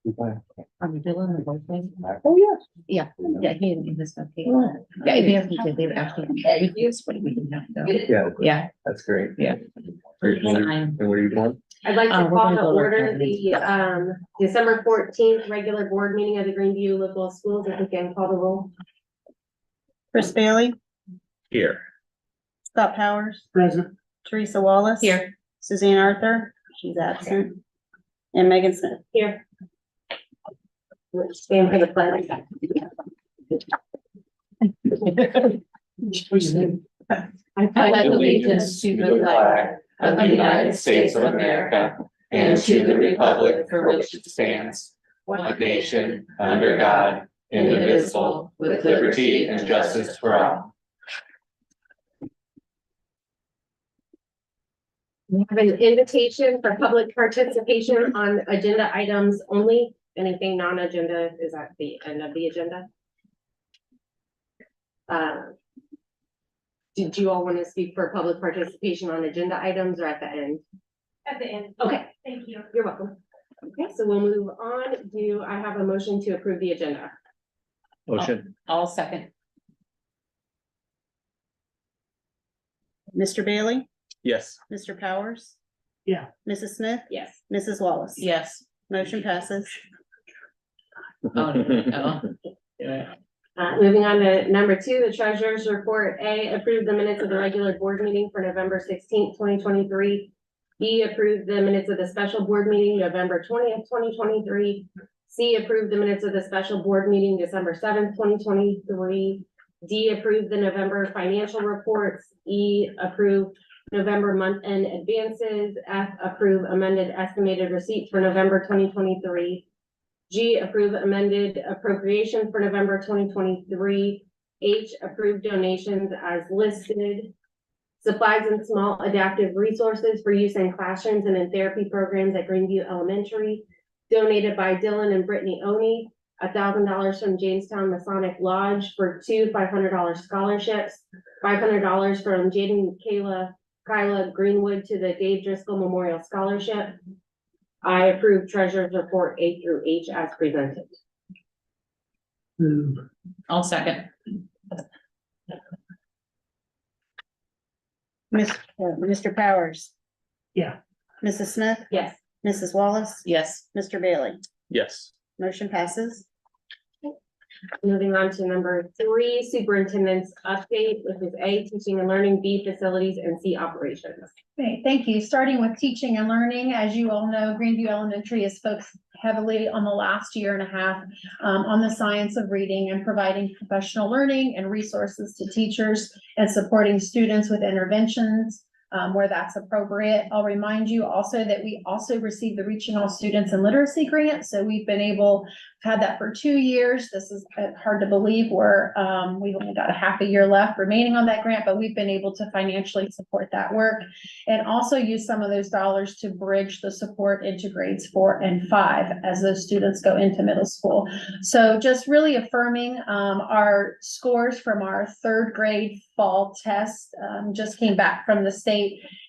Are we doing the whole thing? Oh, yes. Yeah, yeah, he didn't this stuff. Yeah, if he hasn't, they've actually reviews what we can have to. Yeah, Yeah, that's great. yeah. And what are you doing? I'd like to We're call gonna to go to our order company. the December 14th regular board meeting of the Greeneview Local Schools. If we can call the roll. Chris Bailey, Here. Scott Powers, Present. Teresa Wallace. Here. Suzanne Arthur, she's absent. And Megan Smith. Here. Stand for the pledge. I pledge allegiance to the flag of the United States of America and to the republic for which it stands, one nation, under God, indivisible, with liberty and justice for all. We have an invitation for public participation on agenda items only. Anything non-agenda is at the end of the agenda. Did you all want to speak for public participation on agenda items or at the end? At the end. Okay, Thank you. you're welcome. Okay, so we'll move on. Do I have a motion to approve the agenda? Motion. All second. Mr. Bailey, Yes. Mr. Powers. Yeah. Mrs. Smith, Yes. Mrs. Wallace. Yes. Motion passes. Oh, no. Yeah. Moving on to number 2, the treasurer's report. A, approve the minutes of the regular board meeting for November 16th, 2023. B, approve the minutes of the special board meeting, November 20th, 2023. C, approve the minutes of the special board meeting, December 7th, 2023. D, approve the November financial reports. E, approve November month-end advances. F, approve amended estimated receipts for November 2023. G, approve amended appropriation for November 2023. H, approve donations as listed. Supplies and small adaptive resources for use in classrooms and in therapy programs at Greeneview Elementary, donated by Dylan and Brittany Oney. $1,000 from Jamestown Masonic Lodge for 2 $500 scholarships. $500 from Jaden Kyla Greenwood to the Dave Driscoll Memorial Scholarship. I approve treasurer's report A through H as presented. All second. Mr. Powers. Yeah. Mrs. Smith, Yes. Mrs. Wallace, Yes. Mr. Bailey. Yes. Motion passes. Moving on to number 3, superintendent's update, which is A, teaching and learning, B, facilities, and C, operations. Okay, thank you. Starting with teaching and learning, as you all know, Greeneview Elementary has focused heavily on the last year and a half on the science of reading and providing professional learning and resources to teachers and supporting students with interventions where that's appropriate. I'll remind you also that we also received the Reaching All Students and Literacy Grant. So we've been able, had that for 2 years. This is hard to believe. We've only got a half a year left remaining on that grant, but we've been able to financially support that work and also use some of those dollars to bridge the support into grades 4 and 5 as those students go into middle school. So just really affirming our scores from our 3rd grade fall test just came back from the state.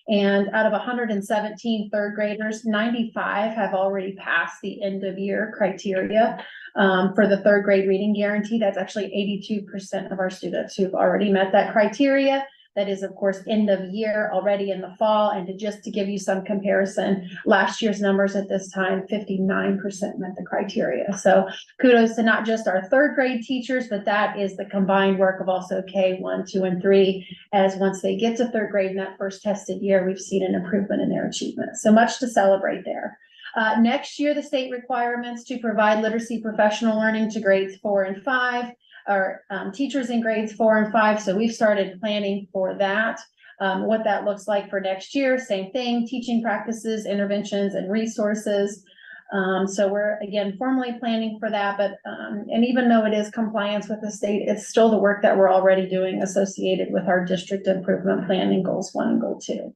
And out of 117 3rd graders, 95 have already passed the end of year criteria for the 3rd grade reading guarantee. That's actually 82% of our students who've already met that criteria. That is, of course, end of year already in the fall. And to give you some comparison, last year's numbers at this time, 59% met the criteria. So kudos to not just our 3rd grade teachers, but that is the combined work of also K1, 2, and 3. As once they get to 3rd grade in that first tested year, we've seen an improvement in their achievement. So much to celebrate there. Next year, the state requirements to provide literacy professional learning to grades 4 and 5. Our teachers in grades 4 and 5. So we've started planning for that. What that looks like for next year, same thing, teaching practices, interventions, and resources. So we're again formally planning for that, but and even though it is compliance with the state, it's still the work that we're already doing associated with our district improvement plan in goals 1 and goal 2.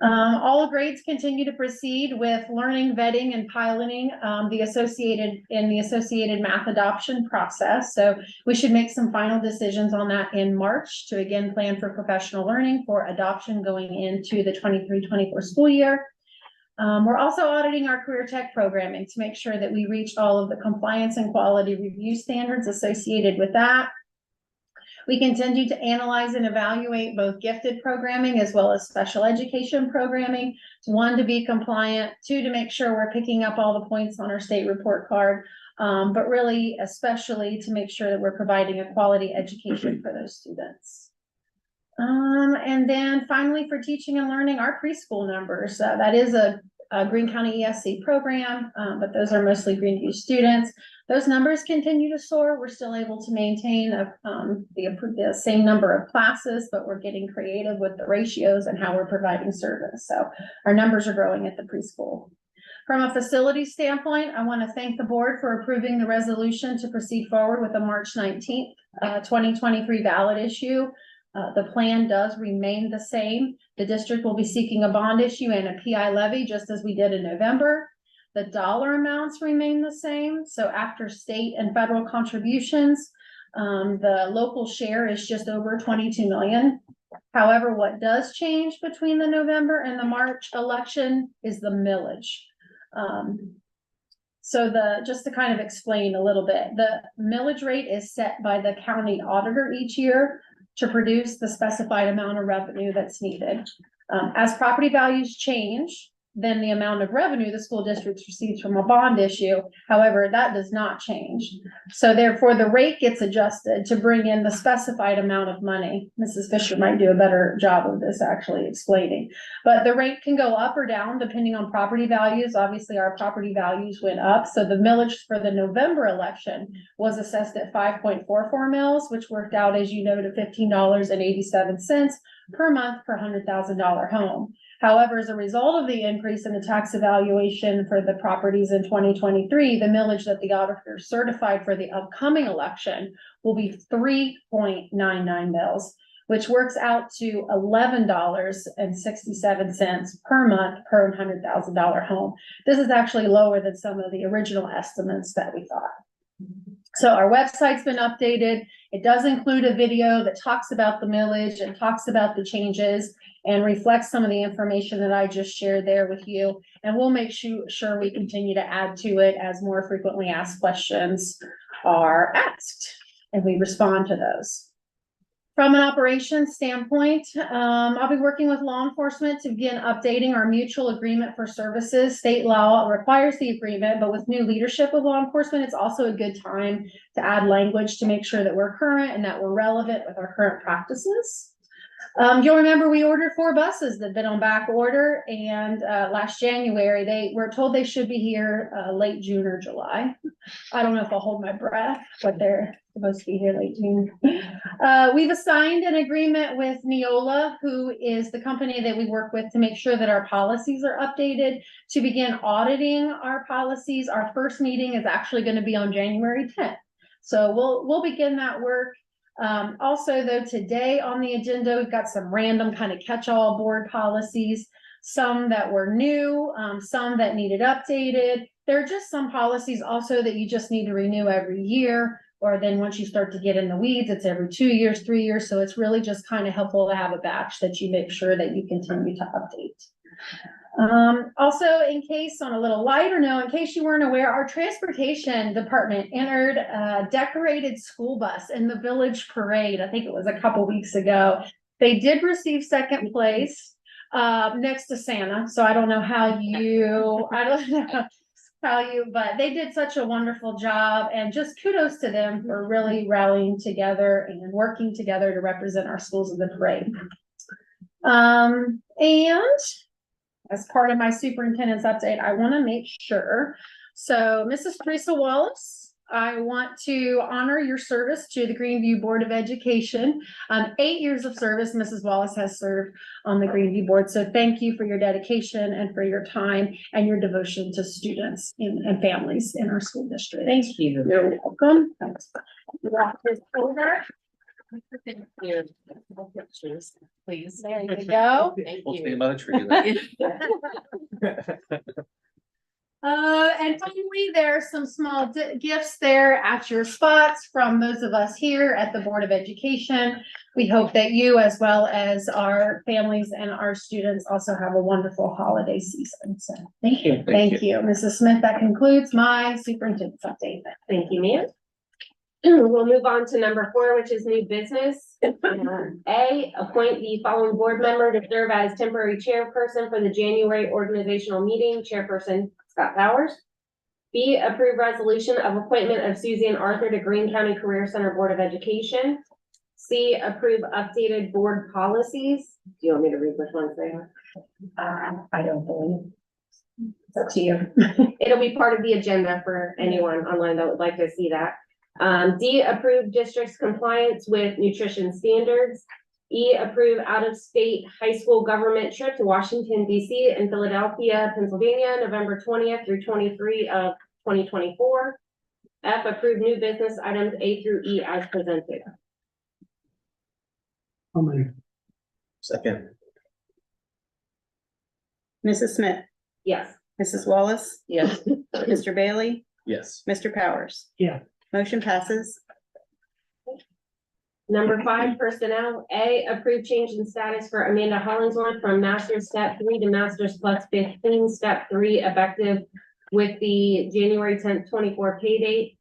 All grades continue to proceed with learning, vetting, and piloting the associated math adoption process. So we should make some final decisions on that in March to again plan for professional learning for adoption going into the 23-24 school year. We're also auditing our career tech programming to make sure that we reach all of the compliance and quality review standards associated with that. We continue to analyze and evaluate both gifted programming as well as special education programming. One, to be compliant, two, to make sure we're picking up all the points on our state report card, but really especially to make sure that we're providing a quality education for those students. And then finally, for teaching and learning, our preschool numbers, that is a Greene County ESC program, but those are mostly Greeneview students. Those numbers continue to soar. We're still able to maintain the same number of classes, but we're getting creative with the ratios and how we're providing service. So our numbers are growing at the preschool. From a facility standpoint, I want to thank the board for approving the resolution to proceed forward with a March 19th, 2023 ballot issue. The plan does remain the same. The district will be seeking a bond issue and a PI levy, just as we did in November. The dollar amounts remain the same. So after state and federal contributions, the local share is just over 22 million. However, what does change between the November and the March election is the millage. Just to kind of explain a little bit, the millage rate is set by the county auditor each year to produce the specified amount of revenue that's needed. As property values change, then the amount of revenue the school district receives from a bond issue. However, that does not change. So therefore, the rate gets adjusted to bring in the specified amount of money. Mrs. Fisher might do a better job of this actually explaining. But the rate can go up or down depending on property values. Obviously, our property values went up. So the millage for the November election was assessed at 5.44 mils, which worked out, as you know, to $15.87 per month per $100,000 home. However, as a result of the increase in the tax evaluation for the properties in 2023, the millage that the auditor certified for the upcoming election will be 3.99 mils, which works out to $11.67 per month per $100,000 home. This is actually lower than some of the original estimates that we thought. So our website's been updated. It does include a video that talks about the millage and talks about the changes and reflects some of the information that I just shared there with you. And we'll make sure we continue to add to it as more frequently asked questions are asked and we respond to those. From an operations standpoint, I'll be working with law enforcement to begin updating our mutual agreement for services. State law requires the agreement, but with new leadership of law enforcement, it's also a good time to add language to make sure that we're current and that we're relevant with our current practices. You'll remember we ordered 4 buses that have been on back order, and last January they were told they should be here late June or July. I don't know if I'll hold my breath, but they're supposed to be here late June. We've assigned an agreement with Neola, who is the company that we work with to make sure that our policies are updated, to begin auditing our policies. Our first meeting is actually going to be on January 10th. So we'll begin that work. Also, though, today on the agenda, we've got some random kind of catch-all board policies, some that were new, some that needed updated. There are just some policies also that you just need to renew every year, or then once you start to get in the weeds, it's every 2 years, 3 years. So it's really just kind of helpful to have a batch that you make sure that you continue to update. Also, in case on a little lighter note, in case you weren't aware, our transportation department entered a decorated school bus in the village parade. I think it was a couple weeks ago. They did receive second place next to Santa. So I don't know how but they did such a wonderful job, and just kudos to them for really rallying together and working together to represent our schools in the parade. And as part of my superintendent's update, I want to make sure. So Mrs. Teresa Wallace, I want to honor your service to the Greeneview Board of Education. 8 years of service Mrs. Wallace has served on the Greeneview Board. So thank you for your dedication and for your time and your devotion to students and families in our school district. Thank you. You're welcome. Thank you. Please. There you go. Thank We'll see you. about the tree. And finally, there are some small gifts there at your spots from those of us here at the Board of Education. We hope that you, as well as our families and our students, also have a wonderful holiday season. So thank you. Thank Thank you, Mrs. Smith. That concludes my superintendent's update. Thank you, ma'am. We'll move on to number 4, which is new business. A, appoint the following board member to serve as temporary chairperson for the January organizational meeting, Chairperson Scott Powers. B, approve resolution of appointment of Suzanne Arthur to Greene County Career Center Board of Education. C, approve updated board policies. Do you want me to read which ones they are? I don't believe. It's up to you. It'll be part of the agenda for anyone online that would like to see that. D, approve district's compliance with nutrition standards. E, approve out-of-state high school government trip to Washington, D.C. and Philadelphia, Pennsylvania, November 20th through 23 of 2024. F, approve new business items A through E as presented. Second. Mrs. Smith, Yes. Mrs. Wallace, Yes. Mr. Bailey, Yes. Mr. Powers. Yeah. Motion passes. Number 5, personnel. A, approve change in status for Amanda Hollingsworth from Master's Step 3 to Master's Plus 15, Step 3, effective with the January 10th, 24 pay date.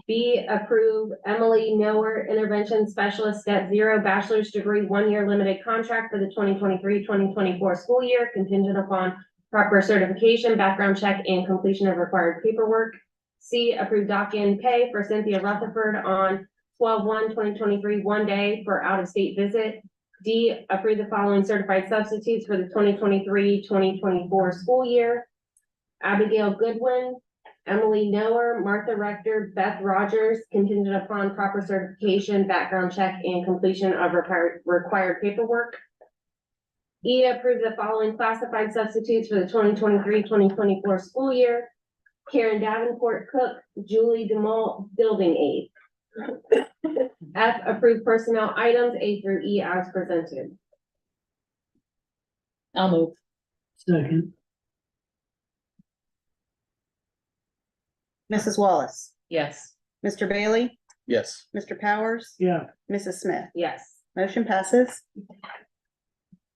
B, approve Emily Noer, Intervention Specialist, Step 0, bachelor's degree, 1-year limited contract for the 2023-2024 school year, contingent upon proper certification, background check, and completion of required paperwork. C, approve dock-in pay for Cynthia Rutherford on 12/1/2023, 1 day for out-of-state visit. D, approve the following certified substitutes for the 2023-2024 school year. Abigail Goodwin, Emily Noer, Martha Rector, Beth Rogers, contingent upon proper certification, background check, and completion of required paperwork. E, approve the following classified substitutes for the 2023-2024 school year. Karen Davenport Cook, Julie DeMalt, building aide. F, approve personnel items A through E as presented. I'll move. Second. Mrs. Wallace, Yes. Mr. Bailey, Yes. Mr. Powers, Yeah. Mrs. Smith. Yes. Motion passes.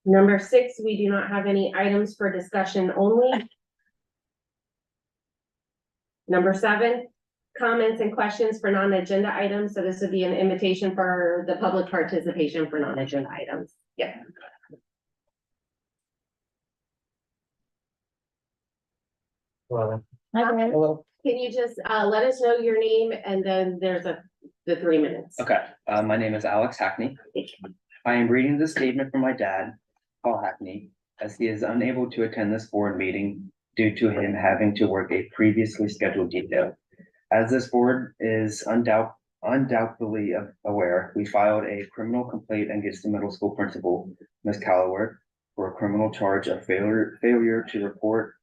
Number 6, we do not have any items for discussion only. Number 7, comments and questions for non-agenda items. So this would be an invitation for the public participation for non-agenda items. Yeah. Hello. Can you just let us know your name and then there's the 3 minutes. Okay, my name is Alex Hackney. I am reading this statement from my dad, Paul Hackney, as he is unable to attend this board meeting due to him having to work a previously scheduled detail. As this board is undoubtedly aware, we filed a criminal complaint against the middle school principal, Ms. Calloward, for a criminal charge of failure to report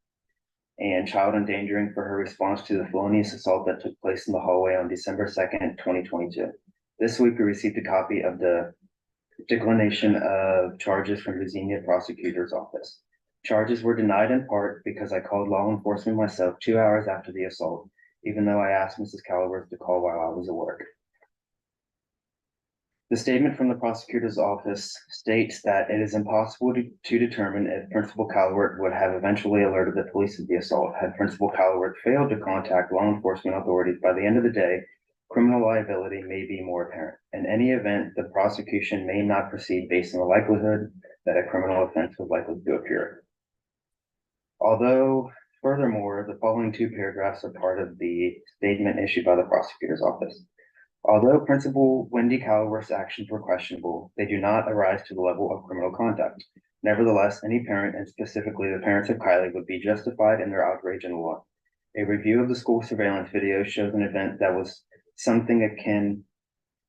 and child endangering for her response to the felonious assault that took place in the hallway on December 2nd, 2022. This week, we received a copy of the declination of charges from the Xenia prosecutor's office. Charges were denied in part because I called law enforcement myself 2 hours after the assault, even though I asked Mrs. Calloward to call while I was at work. The statement from the prosecutor's office states that it is impossible to determine if Principal Calloward would have eventually alerted the police of the assault. Had Principal Calloward failed to contact law enforcement authorities by the end of the day, criminal liability may be more apparent. In any event, the prosecution may not proceed based on the likelihood that a criminal offense was likely to occur. Although, furthermore, the following 2 paragraphs are part of the statement issued by the prosecutor's office. Although Principal Wendy Calloward's actions were questionable, they do not arise to the level of criminal conduct. Nevertheless, any parent, and specifically the parents of Kylie, would be justified in their outrage and alarm. A review of the school surveillance video shows an event that was something akin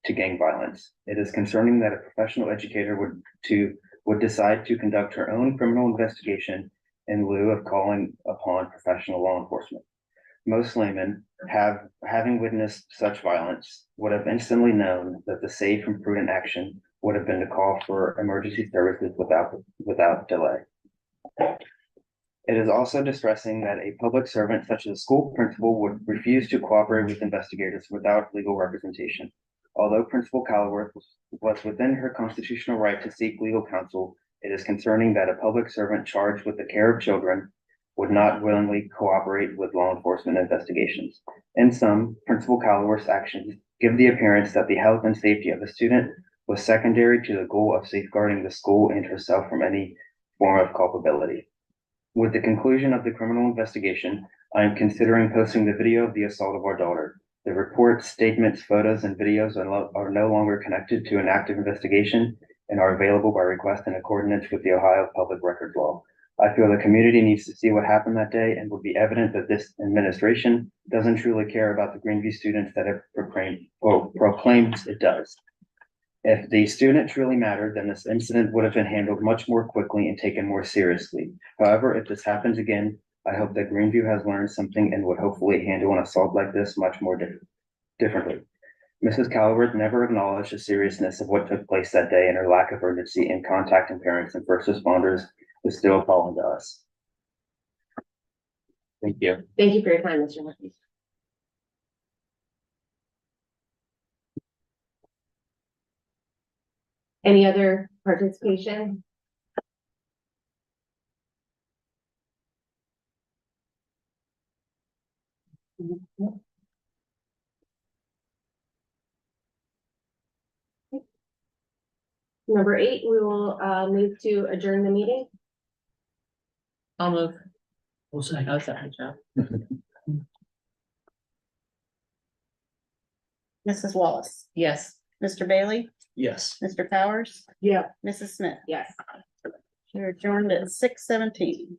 to gang violence. It is concerning that a professional educator would decide to conduct her own criminal investigation in lieu of calling upon professional law enforcement. Most laymen, having witnessed such violence, would have instantly known that the safe and prudent action would have been to call for emergency services without delay. It is also distressing that a public servant such as a school principal would refuse to cooperate with investigators without legal representation. Although Principal Calworth was within her constitutional right to seek legal counsel, it is concerning that a public servant charged with the care of children would not willingly cooperate with law enforcement investigations. In sum, Principal Calworth's actions give the appearance that the health and safety of the student was secondary to the goal of safeguarding the school and herself from any form of culpability. With the conclusion of the criminal investigation, I am considering posting the video of the assault of our daughter. The reports, statements, photos, and videos are no longer connected to an active investigation and are available by request in accordance with the Ohio Public Records Law. I feel the community needs to see what happened that day and would be evident that this administration doesn't truly care about the Greeneview students that it proclaims it does. If the student truly mattered, then this incident would have been handled much more quickly and taken more seriously. However, if this happens again, I hope that Greeneview has learned something and would hopefully handle an assault like this much more differently. Mrs. Calworth never acknowledged the seriousness of what took place that day, and her lack of urgency in contacting parents and first responders is still appalling to us. Thank you. Thank you for your time, Mr. Matthews. Any other participation? Number 8, we will move to adjourn the meeting. I'll move. We'll say. How's that, Joe? Mrs. Wallace, Yes. Mr. Bailey, Yes. Mr. Powers, Yeah. Mrs. Smith. Yes. You're adjourned at 6:17.